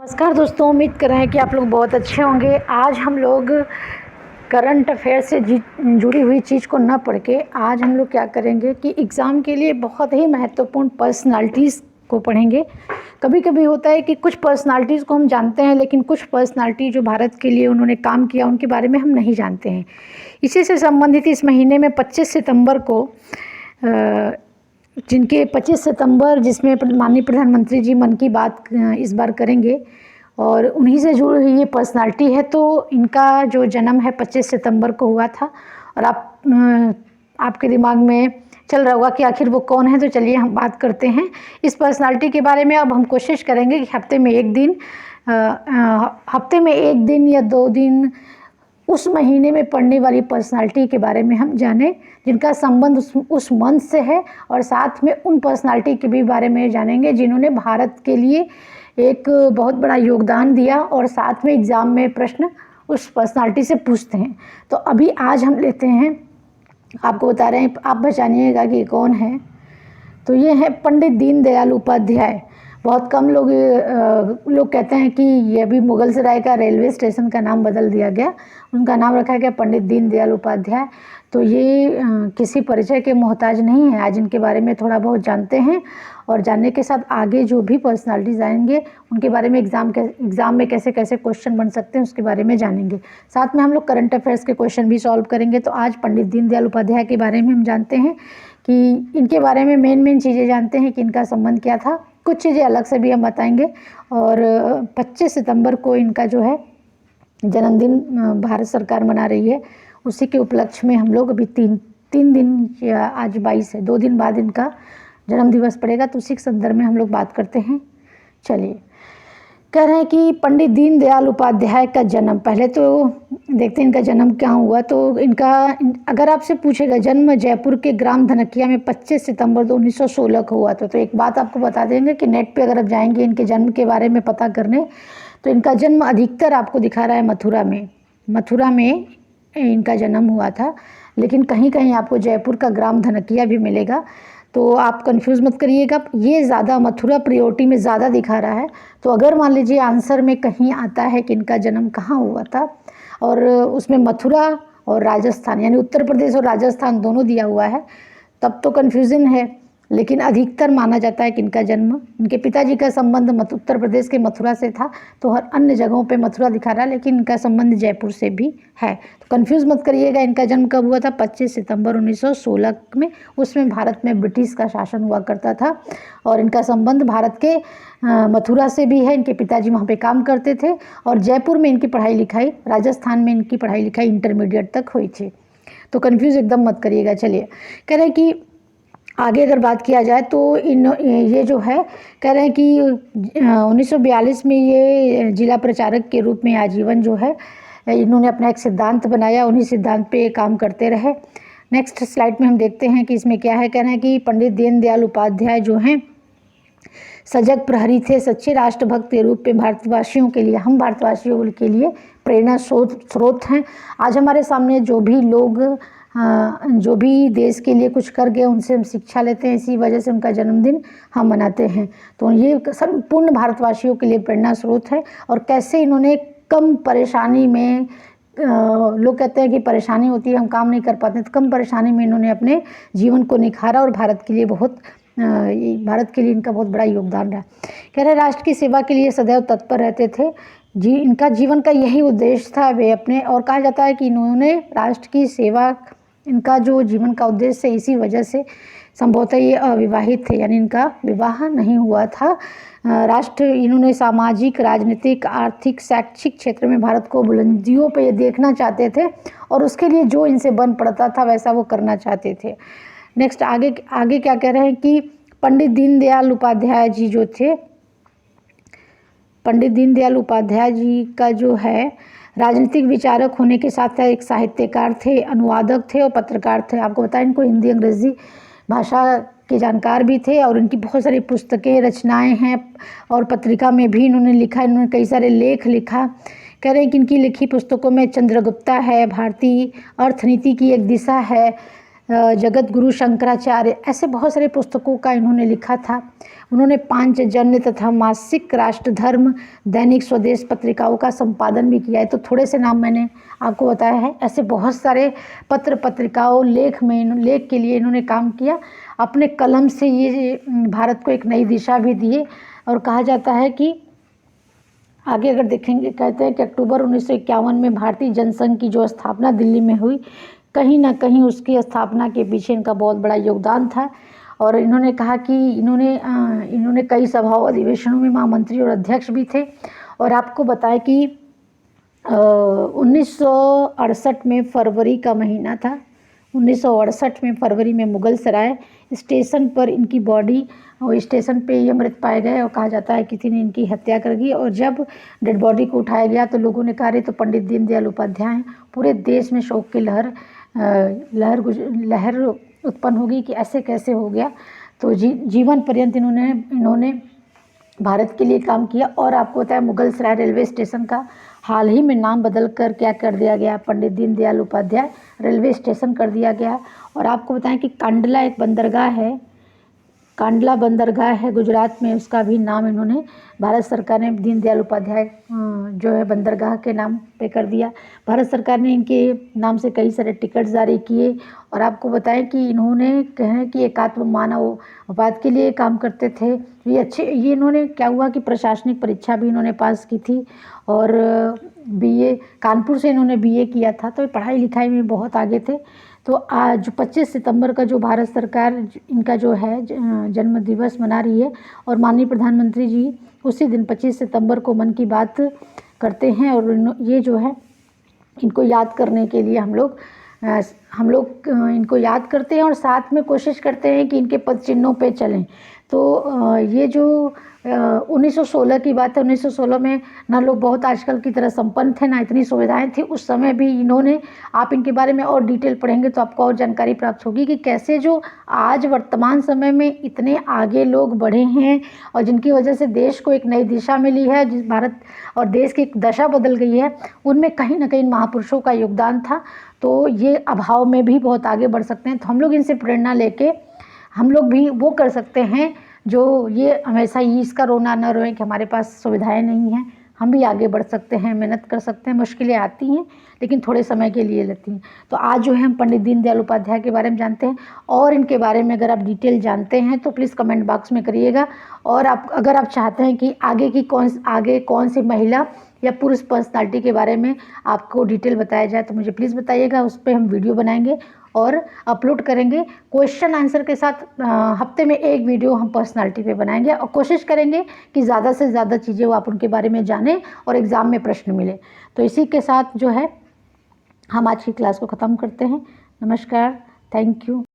नमस्कार दोस्तों, उम्मीद कर रहे हैं कि आप लोग बहुत अच्छे होंगे। आज हम लोग करंट अफेयर से जुड़ी हुई चीज़ को न पढ़ के आज हम लोग क्या करेंगे कि एग्ज़ाम के लिए बहुत ही महत्वपूर्ण पर्सनालिटीज़ को पढ़ेंगे। कभी कभी होता है कि कुछ पर्सनालिटीज़ को हम जानते हैं, लेकिन कुछ पर्सनालिटी जो भारत के लिए उन्होंने काम किया उनके बारे में हम नहीं जानते हैं। इसी से संबंधित इस महीने में 25 सितंबर को जिनके 25 सितंबर जिसमें माननीय प्रधानमंत्री जी मन की बात इस बार करेंगे और उन्हीं से जुड़ी हुई ये पर्सनालिटी है। तो इनका जो जन्म है 25 सितंबर को हुआ था और आपके दिमाग में चल रहा होगा कि आखिर वो कौन है। तो चलिए हम बात करते हैं इस पर्सनालिटी के बारे में। अब हम कोशिश करेंगे कि हफ्ते में एक दिन या 2 दिन उस महीने में पढ़ने वाली पर्सनालिटी के बारे में हम जानें जिनका संबंध उस मंथ से है, और साथ में उन पर्सनालिटी के भी बारे में जानेंगे जिन्होंने भारत के लिए एक बहुत बड़ा योगदान दिया, और साथ में एग्ज़ाम में प्रश्न उस पर्सनालिटी से पूछते हैं। तो अभी आज हम लेते हैं, आपको बता रहे हैं, आप पहचानिएगा कि कौन है। तो ये है पंडित दीनदयाल उपाध्याय। बहुत कम लोग कहते हैं कि ये अभी मुगलसराय का रेलवे स्टेशन का नाम बदल दिया गया, उनका नाम रखा गया पंडित दीनदयाल उपाध्याय। तो ये किसी परिचय के मोहताज नहीं है। आज इनके बारे में थोड़ा बहुत जानते हैं और जानने के साथ आगे जो भी पर्सनालिटीज़ आएंगे उनके बारे में एग्ज़ाम में कैसे कैसे क्वेश्चन बन सकते हैं उसके बारे में जानेंगे। साथ में हम लोग करंट अफेयर्स के क्वेश्चन भी सॉल्व करेंगे। तो आज पंडित दीनदयाल उपाध्याय के बारे में हम जानते हैं कि इनके बारे में मेन चीज़ें जानते हैं कि इनका संबंध क्या था। कुछ चीज़ें अलग से भी हम बताएंगे। और 25 सितंबर को इनका जो है जन्मदिन भारत सरकार मना रही है। उसी के उपलक्ष्य में हम लोग अभी तीन दिन या आज 22 है, 2 दिन बाद इनका जन्म दिवस पड़ेगा। तो उसी के संदर्भ में हम लोग बात करते हैं। चलिए, कह रहे हैं कि पंडित दीनदयाल उपाध्याय का जन्म, पहले तो देखते हैं इनका जन्म क्या हुआ। तो इनका, अगर आपसे पूछेगा जन्म जयपुर के ग्राम धनकिया में 25 सितंबर 1916 को हुआ था। तो एक बात आपको बता देंगे कि नेट पे अगर आप जाएंगे इनके जन्म के बारे में पता करने, तो इनका जन्म अधिकतर आपको दिखा रहा है मथुरा में इनका जन्म हुआ था, लेकिन कहीं कहीं आपको जयपुर का ग्राम धनकिया भी मिलेगा। तो आप कंफ्यूज मत करिएगा, ये ज़्यादा मथुरा प्रायोरिटी में ज़्यादा दिखा रहा है। तो अगर मान लीजिए आंसर में कहीं आता है कि इनका जन्म कहाँ हुआ था और उसमें मथुरा और राजस्थान यानी उत्तर प्रदेश और राजस्थान दोनों दिया हुआ है, तब तो कन्फ्यूज़न है। लेकिन अधिकतर माना जाता है कि इनका जन्म, इनके पिताजी का संबंध उत्तर प्रदेश के मथुरा से था। तो हर अन्य जगहों पे मथुरा दिखा रहा है, लेकिन इनका संबंध जयपुर से भी है। तो कंफ्यूज मत करिएगा। इनका जन्म कब हुआ था? 25 सितंबर 1916 में। उसमें भारत में ब्रिटिश का शासन हुआ करता था और इनका संबंध भारत के मथुरा से भी है। इनके पिताजी वहाँ पे काम करते थे और जयपुर में इनकी पढ़ाई लिखाई, राजस्थान में इनकी पढ़ाई लिखाई इंटरमीडिएट तक हुई थी। तो कन्फ्यूज़ एकदम मत करिएगा। चलिए, कह रहे हैं कि आगे अगर बात किया जाए तो ये जो है, कह रहे हैं कि 1942 में ये जिला प्रचारक के रूप में आजीवन जो है इन्होंने अपना एक सिद्धांत बनाया, उन्हीं सिद्धांत पे काम करते रहे। नेक्स्ट स्लाइड में हम देखते हैं कि इसमें क्या है। कह रहे हैं कि पंडित दीनदयाल उपाध्याय जो हैं सजग प्रहरी थे, सच्चे राष्ट्रभक्त के रूप में भारतवासियों के लिए, हम भारतवासियों के लिए प्रेरणा स्रोत हैं। आज हमारे सामने जो भी लोग जो भी देश के लिए कुछ कर गए उनसे हम शिक्षा लेते हैं, इसी वजह से उनका जन्मदिन हम मनाते हैं। तो ये संपूर्ण भारतवासियों के लिए प्रेरणा स्रोत है। और कैसे इन्होंने कम परेशानी में, लोग कहते हैं कि परेशानी होती है हम काम नहीं कर पाते, तो कम परेशानी में इन्होंने अपने जीवन को निखारा और भारत के लिए इनका बहुत बड़ा योगदान रहा। कह रहे राष्ट्र की सेवा के लिए सदैव तत्पर रहते थे जी। इनका जीवन का यही उद्देश्य था। वे अपने, और कहा जाता है कि इन्होंने राष्ट्र की सेवा, इनका जो जीवन का उद्देश्य है, इसी वजह से संभवतः ये अविवाहित थे, यानी इनका विवाह नहीं हुआ था। इन्होंने सामाजिक, राजनीतिक, आर्थिक, शैक्षिक क्षेत्र में भारत को बुलंदियों पे देखना चाहते थे और उसके लिए जो इनसे बन पड़ता था वैसा वो करना चाहते थे। नेक्स्ट आगे क्या कह रहे हैं कि पंडित दीनदयाल उपाध्याय जी जो थे, पंडित दीनदयाल उपाध्याय जी का जो है राजनीतिक विचारक होने के साथ साथ एक साहित्यकार थे, अनुवादक थे और पत्रकार थे। आपको बताएं इनको हिंदी अंग्रेजी भाषा के जानकार भी थे और इनकी बहुत सारी पुस्तकें, रचनाएं हैं और पत्रिका में भी इन्होंने लिखा, इन्होंने कई सारे लेख लिखा। कह रहे हैं कि इनकी लिखी पुस्तकों में चंद्रगुप्ता है, भारतीय अर्थनीति की एक दिशा है, जगत गुरु शंकराचार्य, ऐसे बहुत सारे पुस्तकों का इन्होंने लिखा था। उन्होंने पांचजन्य तथा मासिक राष्ट्रधर्म, दैनिक स्वदेश पत्रिकाओं का संपादन भी किया है। तो थोड़े से नाम मैंने आपको बताया है। ऐसे बहुत सारे पत्र पत्रिकाओं, लेख के लिए इन्होंने काम किया। अपने कलम से ये भारत को एक नई दिशा भी दिए। और कहा जाता है कि आगे अगर देखेंगे, कहते हैं कि अक्टूबर 1951 में भारतीय जनसंघ की जो स्थापना दिल्ली में हुई, कहीं ना कहीं उसकी स्थापना के पीछे इनका बहुत बड़ा योगदान था। और इन्होंने कहा कि इन्होंने कई सभाओं, अधिवेशनों में महामंत्री और अध्यक्ष भी थे। और आपको बताएं कि 1968 में फरवरी का महीना था। 1968 में फरवरी में मुगल सराय स्टेशन पर इनकी बॉडी, और स्टेशन पे ये मृत पाए गए और कहा जाता है किसी ने इनकी हत्या कर दी। और जब डेड बॉडी को उठाया गया तो लोगों ने कहा रे तो पंडित दीनदयाल उपाध्याय। पूरे देश में शोक की लहर उत्पन्न होगी कि ऐसे कैसे हो गया। तो जीवन पर्यंत इन्होंने भारत के लिए काम किया। और आपको पता है मुगल सराय रेलवे स्टेशन का हाल ही में नाम बदल कर क्या कर दिया गया, पंडित दीनदयाल उपाध्याय रेलवे स्टेशन कर दिया गया। और आपको बताएं कि कांडला एक बंदरगाह है, कांडला बंदरगाह है गुजरात में, उसका भी नाम इन्होंने, भारत सरकार ने दीनदयाल उपाध्याय जो है बंदरगाह के नाम पे कर दिया। भारत सरकार ने इनके नाम से कई सारे टिकट जारी किए। और आपको बताएं कि इन्होंने कहें कि एकात्म मानववाद के लिए काम करते थे। ये इन्होंने क्या हुआ कि प्रशासनिक परीक्षा भी इन्होंने पास की थी। और बीए कानपुर से इन्होंने बीए किया था। तो पढ़ाई लिखाई में बहुत आगे थे। तो आज 25 सितंबर का जो भारत सरकार इनका जो है जन्म दिवस मना रही है, और माननीय प्रधानमंत्री जी उसी दिन 25 सितंबर को मन की बात करते हैं। और ये जो है इनको याद करने के लिए हम लोग इनको याद करते हैं और साथ में कोशिश करते हैं कि इनके पद चिन्हों पे चलें। तो ये जो 1916 की बात है, 1916 में ना लोग बहुत आजकल की तरह संपन्न थे, ना इतनी सुविधाएं थी। उस समय भी इन्होंने, आप इनके बारे में और डिटेल पढ़ेंगे तो आपको और जानकारी प्राप्त होगी कि कैसे जो आज वर्तमान समय में इतने आगे लोग बढ़े हैं और जिनकी वजह से देश को एक नई दिशा मिली है, जिस भारत और देश की एक दशा बदल गई है, उनमें कहीं ना कहीं महापुरुषों का योगदान था। तो ये अभाव में भी बहुत आगे बढ़ सकते हैं। तो हम लोग इनसे प्रेरणा लेके हम लोग भी वो कर सकते हैं जो ये हमेशा इसका रोना न रोएं कि हमारे पास सुविधाएं नहीं हैं। हम भी आगे बढ़ सकते हैं, मेहनत कर सकते हैं। मुश्किलें आती हैं लेकिन थोड़े समय के लिए लगती हैं। तो आज जो है हम पंडित दीनदयाल उपाध्याय के बारे में जानते हैं। और इनके बारे में अगर आप डिटेल जानते हैं तो प्लीज़ कमेंट बॉक्स में करिएगा। और अगर आप चाहते हैं कि आगे कौन सी महिला या पुरुष पर्सनालिटी के बारे में आपको डिटेल बताया जाए तो मुझे प्लीज़ बताइएगा। उस पर हम वीडियो बनाएंगे और अपलोड करेंगे क्वेश्चन आंसर के साथ। हफ्ते में एक वीडियो हम पर्सनालिटी पे बनाएंगे और कोशिश करेंगे कि ज़्यादा से ज़्यादा चीज़ें वो आप उनके बारे में जानें और एग्ज़ाम में प्रश्न मिले। तो इसी के साथ जो है हम आज की क्लास को ख़त्म करते हैं। नमस्कार, थैंक यू।